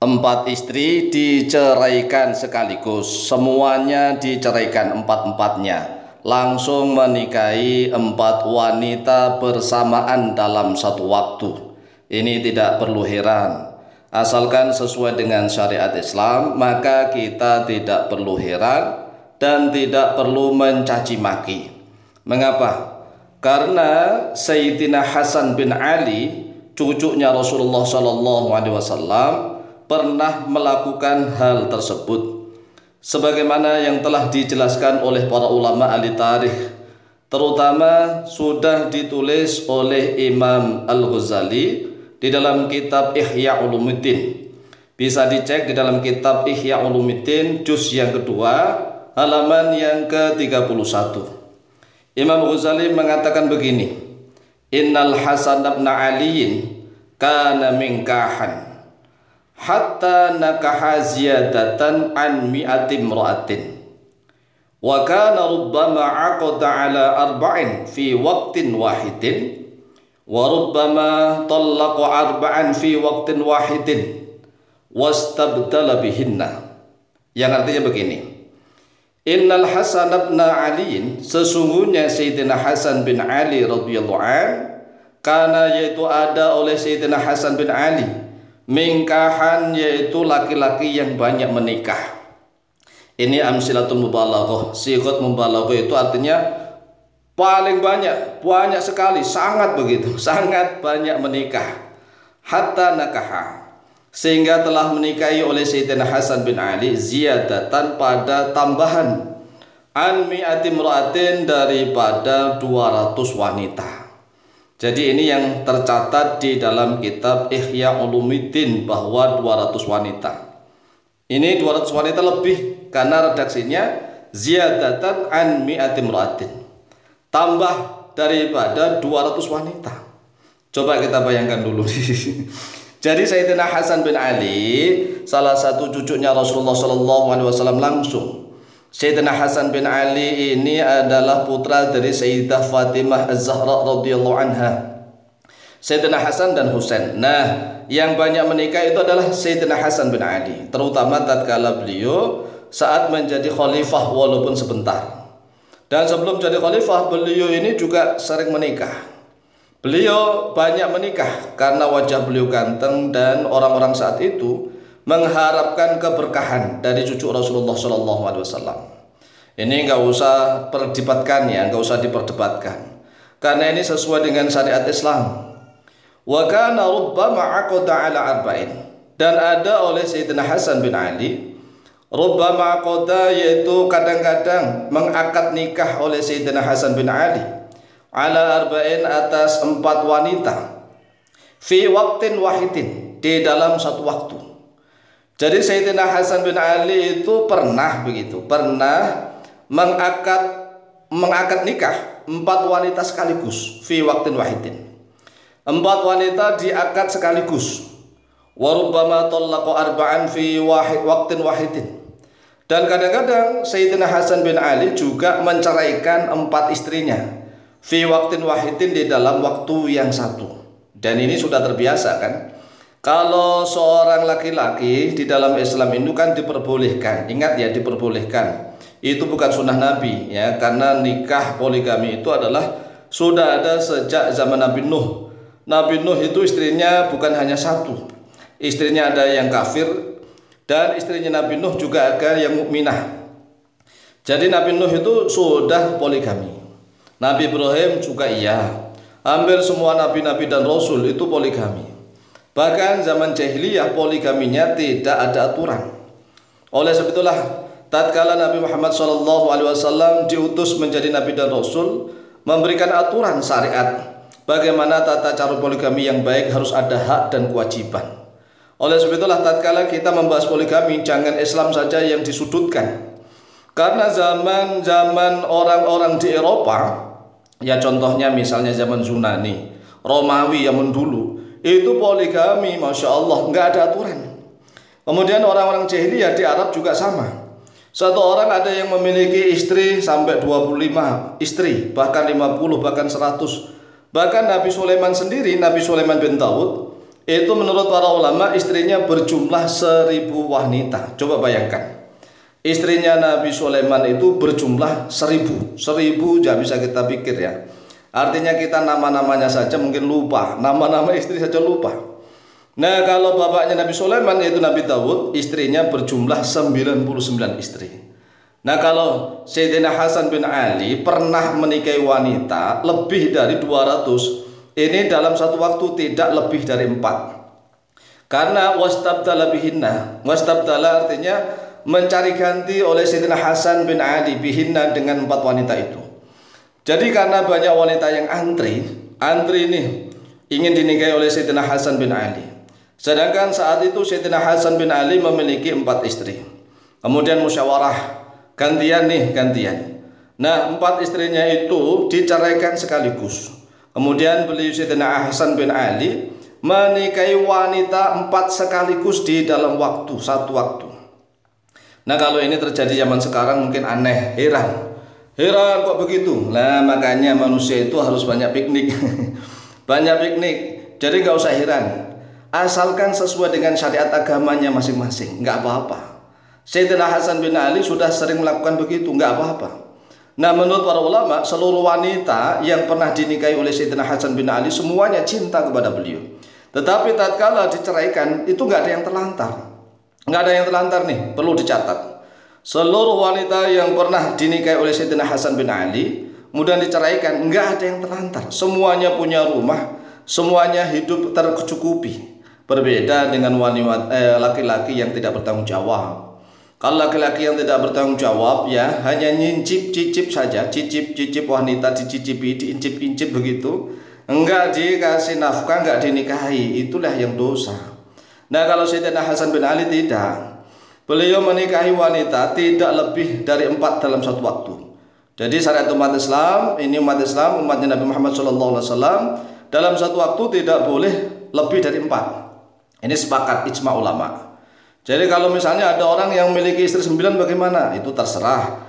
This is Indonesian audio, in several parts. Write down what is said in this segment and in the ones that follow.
Empat istri diceraikan sekaligus, semuanya diceraikan, empat-empatnya langsung menikahi empat wanita bersamaan dalam satu waktu. Ini tidak perlu heran, asalkan sesuai dengan syariat Islam, maka kita tidak perlu heran dan tidak perlu mencaci maki. Mengapa? Karena Sayyidina Hasan bin Ali, cucunya Rasulullah SAW, pernah melakukan hal tersebut, sebagaimana yang telah dijelaskan oleh para ulama ahli tarikh, terutama sudah ditulis oleh Imam Al-Ghazali di dalam kitab Ihya Ulumuddin. Bisa dicek di dalam kitab Ihya Ulumuddin juz yang kedua halaman yang ke-31. Imam Ghazali mengatakan begini, Innal Hasan bin Aliin kana minkahan hatta nakaha ziyadatan an mi'ati imra'atin wa kana rubbama aqada ala arba'in fi waqtin wahidin wa rubbama tallaqa arba'an fi waqtin wahidin wastabdala bihinna. Yang artinya begini, Innal Hasan bin Ali, sesungguhnya Sayyidina Hasan bin Ali radhiyallahu an, karena yaitu ada oleh Sayyidina Hasan bin Ali mingkahan, yaitu laki-laki yang banyak menikah. Ini amsilatul mubalaghah. Sigat mubalaghah itu artinya paling banyak, banyak sekali, sangat begitu, sangat banyak menikah. Hatta nakaha, sehingga telah menikahi oleh Sayyidina Hasan bin Ali ziyadatan, pada tambahan, an mi'ati imra'atin, daripada 200 wanita. Jadi ini yang tercatat di dalam kitab Ihya Ulumuddin, bahwa 200 wanita. Ini 200 wanita lebih, karena redaksinya ziyadatan an mi'ati imra'atin, tambah daripada 200 wanita. Coba kita bayangkan dulu. Jadi Sayyidina Hasan bin Ali, salah satu cucunya Rasulullah SAW langsung. Sayyidina Hasan bin Ali ini adalah putra dari Sayyidah Fatimah Az-Zahra radhiyallahu anha. Sayyidina Hasan dan Husain. Nah, yang banyak menikah itu adalah Sayyidina Hasan bin Ali, terutama tatkala beliau saat menjadi khalifah walaupun sebentar. Dan sebelum jadi khalifah, beliau ini juga sering menikah. Beliau banyak menikah karena wajah beliau ganteng, dan orang-orang saat itu mengharapkan keberkahan dari cucu Rasulullah SAW. Ini nggak usah perdebatkan ya, nggak usah diperdebatkan, karena ini sesuai dengan syariat Islam. Wa kana rubbama aqada ala arba'in, dan ada oleh Sayyidina Hasan bin Ali rubbama aqada, yaitu kadang-kadang mengakad nikah oleh Sayyidina Hasan bin Ali ala arba'in, atas 4 wanita, fi waqtin wahidin, di dalam satu waktu. Jadi Sayyidina Hasan bin Ali itu pernah mengakad nikah 4 wanita sekaligus, fi waqtin wahidin. 4 wanita diakad sekaligus. Wa rubbama tallaqa arba'an fi waqtin wahidin. Dan kadang-kadang Sayyidina Hasan bin Ali juga menceraikan 4 istrinya, fi waqtin wahidin, di dalam waktu yang satu. Dan ini sudah terbiasa kan? Kalau seorang laki-laki di dalam Islam itu kan diperbolehkan, ingat ya, diperbolehkan. Itu bukan sunnah Nabi ya, karena nikah poligami itu adalah sudah ada sejak zaman Nabi Nuh. Nabi Nuh itu istrinya bukan hanya satu, istrinya ada yang kafir, dan istrinya Nabi Nuh juga ada yang mukminah. Jadi Nabi Nuh itu sudah poligami. Nabi Ibrahim juga iya. Hampir semua nabi-nabi dan rasul itu poligami. Bahkan zaman jahiliyah poligaminya tidak ada aturan. Oleh sebab itulah tatkala Nabi Muhammad SAW diutus menjadi nabi dan rasul, memberikan aturan syariat bagaimana tata cara poligami yang baik, harus ada hak dan kewajiban. Oleh sebab itulah tatkala kita membahas poligami, jangan Islam saja yang disudutkan. Karena zaman orang-orang di Eropa, ya contohnya misalnya zaman Yunani, Romawi yang dulu, itu poligami, Masya Allah, nggak ada aturan. Kemudian orang-orang jahiliyah di Arab juga sama. Satu orang ada yang memiliki istri sampai 25 istri, bahkan 50, bahkan 100. Bahkan Nabi Sulaiman sendiri, Nabi Sulaiman bin Daud, itu menurut para ulama istrinya berjumlah 1000 wanita. Coba bayangkan, istrinya Nabi Sulaiman itu berjumlah 1000 ya bisa kita pikir ya. Artinya kita nama-namanya saja mungkin lupa, nama-nama istri saja lupa. Nah kalau bapaknya Nabi Sulaiman yaitu Nabi Daud, istrinya berjumlah 99 istri. Nah kalau Sayyidina Hasan bin Ali pernah menikahi wanita lebih dari 200, ini dalam satu waktu tidak lebih dari 4. Karena wastabdala bihinna, wastabdala artinya mencari ganti oleh Sayyidina Hasan bin Ali bihinna dengan 4 wanita itu. Jadi karena banyak wanita yang antri ini ingin dinikahi oleh Sayyidina Hasan bin Ali. Sedangkan saat itu Sayyidina Hasan bin Ali memiliki 4 istri. Kemudian musyawarah, gantian. Nah 4 istrinya itu diceraikan sekaligus. Kemudian beliau Sayyidina Hasan bin Ali menikahi wanita 4 sekaligus di dalam satu waktu. Nah kalau ini terjadi zaman sekarang mungkin aneh, heran kok begitu. Nah makanya manusia itu harus banyak piknik banyak piknik. Jadi nggak usah heran, asalkan sesuai dengan syariat agamanya masing-masing, nggak apa-apa. Sayyidina Hasan bin Ali sudah sering melakukan begitu, nggak apa-apa. Nah menurut para ulama, seluruh wanita yang pernah dinikahi oleh Sayyidina Hasan bin Ali semuanya cinta kepada beliau. Tetapi tatkala diceraikan itu nggak ada yang terlantar, nih perlu dicatat. Seluruh wanita yang pernah dinikahi oleh Sayyidina Hasan bin Ali kemudian diceraikan, nggak ada yang terlantar. Semuanya punya rumah, semuanya hidup tercukupi. Berbeda dengan laki-laki yang tidak bertanggung jawab. Kalau laki-laki yang tidak bertanggung jawab ya hanya cicip saja, cicip wanita dicicipi, diincip-incip begitu, enggak dikasih nafkah, enggak dinikahi, itulah yang dosa. Nah kalau Sayyidina Hasan bin Ali tidak, beliau menikahi wanita tidak lebih dari 4 dalam satu waktu. Jadi syariat umat Islam, ini umat Islam, umatnya Nabi Muhammad SAW, dalam satu waktu tidak boleh lebih dari 4. Ini sepakat ijma ulama. Jadi kalau misalnya ada orang yang memiliki istri 9 bagaimana? Itu terserah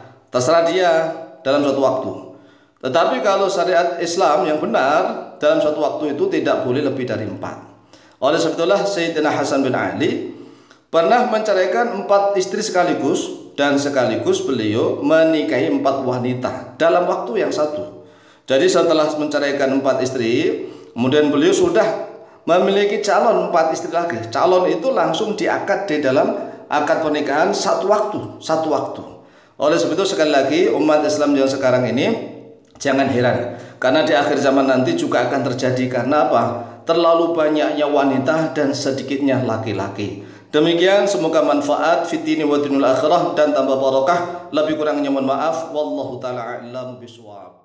dia dalam satu waktu. Tetapi kalau syariat Islam yang benar, dalam satu waktu itu tidak boleh lebih dari 4. Oleh sebab itulah Sayyidina Hasan bin Ali pernah menceraikan 4 istri sekaligus, dan sekaligus beliau menikahi 4 wanita dalam waktu yang satu. Jadi setelah menceraikan 4 istri, kemudian beliau sudah memiliki calon 4 istri lagi. Calon itu langsung diakad di dalam akad pernikahan satu waktu. Oleh sebab itu sekali lagi umat Islam yang sekarang ini jangan heran, karena di akhir zaman nanti juga akan terjadi. Karena apa? Terlalu banyaknya wanita dan sedikitnya laki-laki. Demikian, semoga manfaat fitini wa dinul akhirah dan tambah barokah. Lebih kurangnya mohon maaf. Wallahu taala a'lam bishawab.